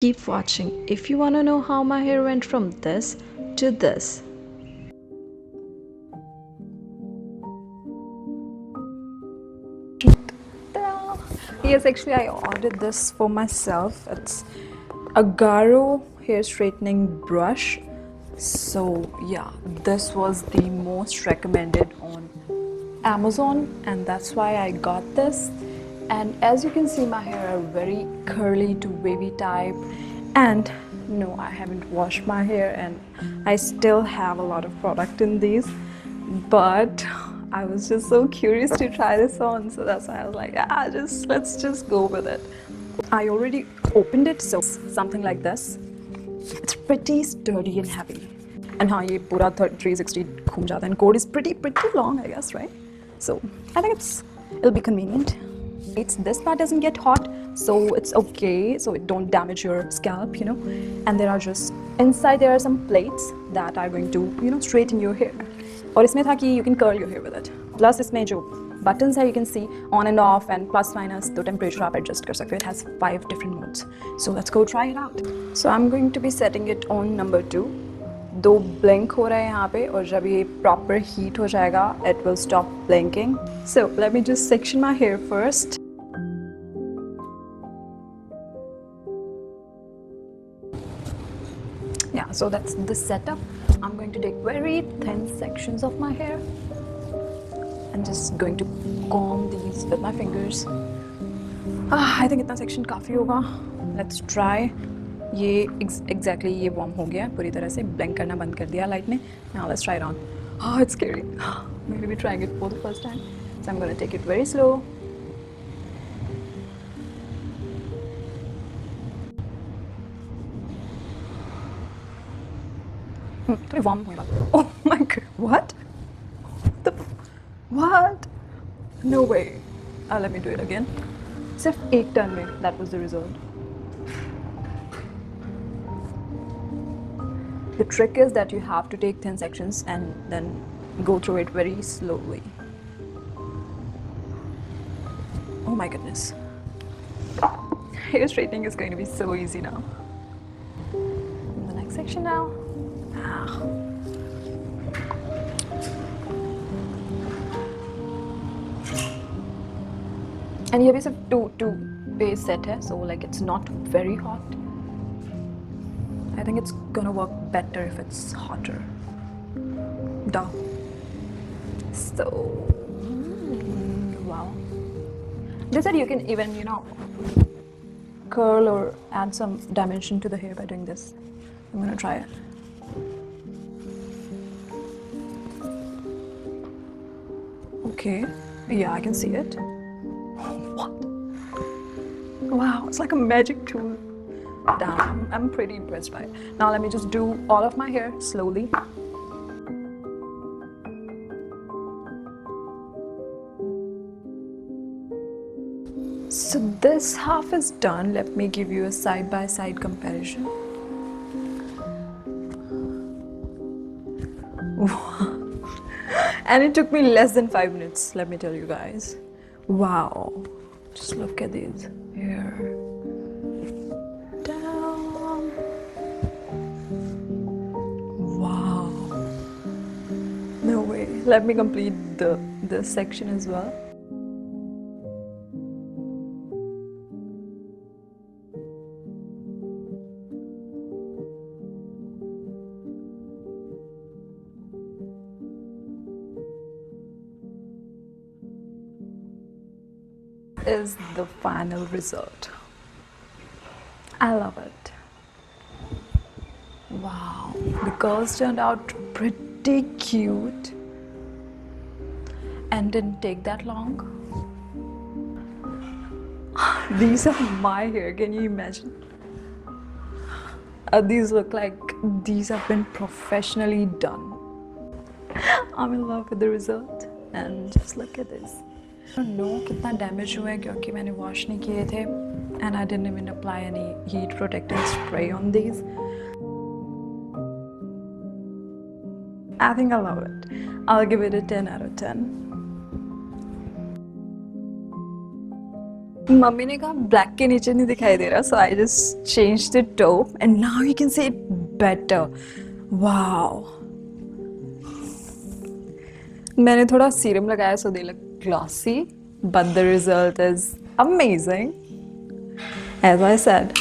Keep watching if you want to know how my hair went from this to this. Yes, actually I ordered this for myself. It's Agaro hair straightening brush. So yeah, this was the most recommended on Amazon, and that's why I got this. And as you can see, my hair are very curly to wavy type, and no, I haven't washed my hair, and I still have a lot of product in these, but I was just so curious to try this on, so that's why I was like, let's just go with it. I already opened it, so something like this. It's pretty sturdy and heavy. And हाँ ये पूरा 360 घूम जाता है. And cord is pretty long, I guess, right? So I think it'll be convenient. This part doesn't get hot, so it's okay. So it don't damage your scalp, you know. And there are just inside there are some plates that are going to straighten your hair. और इसमें था कि you can curl your hair with it. Plus इसमें जो buttons है, you can see on and off and plus minus तो temperature आप adjust कर सकते हो. It has 5 different modes. So let's go try it out. So I'm going to be setting it on number 2. 2 blink हो रहा है यहाँ पे, और जब ये proper heat हो जाएगा, it will stop blinking. So let me just section my hair first. Yeah, so that's the setup. I'm going to take very thin sections of my hair and just going to comb these with my fingers. I think इतना section काफ़ी होगा. Let's try. ये exactly ये warm हो गया पूरी तरह से. blink करना बंद कर दिया light ने. Now let's try it on. Oh, it's scary. Maybe we're trying it for the first time. So I'm going to take it very slow. थोड़ी warm हुई बात. Oh my god, what? What? No way. Let me do it again. सिर्फ एक turn में that was the result. The trick is that you have to take thin sections and then go through it very slowly. Oh my goodness. Hair straightening is going to be so easy now. The next section now. And ये भी सिर्फ two पे set है, so like it's not very hot. I think it's gonna work better if it's hotter. Duh. So, wow. They said you can even, curl or add some dimension to the hair by doing this. I'm gonna try it. Okay. Yeah, I can see it. What? Wow, it's like a magic tool. Damn, I'm pretty impressed by it. Now let me just do all of my hair slowly. So this half is done. Let me give you a side-by-side comparison. And it took me less than 5 minutes, let me tell you guys. Wow, just look at these here. Down. Wow. No way. Let me complete this section as well. Is the final result. I love it. Wow, the girls turned out pretty cute and didn't take that long. These are my hair, can you imagine? These look like these have been professionally done. I'm in love with the result, and just look at this. I don't know कितना damage हुआ है क्योंकि मैंने wash नहीं किए थे, and I didn't even apply any heat protecting spray on these. I think I love it. I'll give it a 10 out of 10. Mummy ने कहा ब्लैक के नीचे नहीं दिखाई दे रहा, so I just change the top and now you can see it better. Wow. मैंने थोड़ा सीरम लगाया so they look glossy, but the result is amazing. As I said,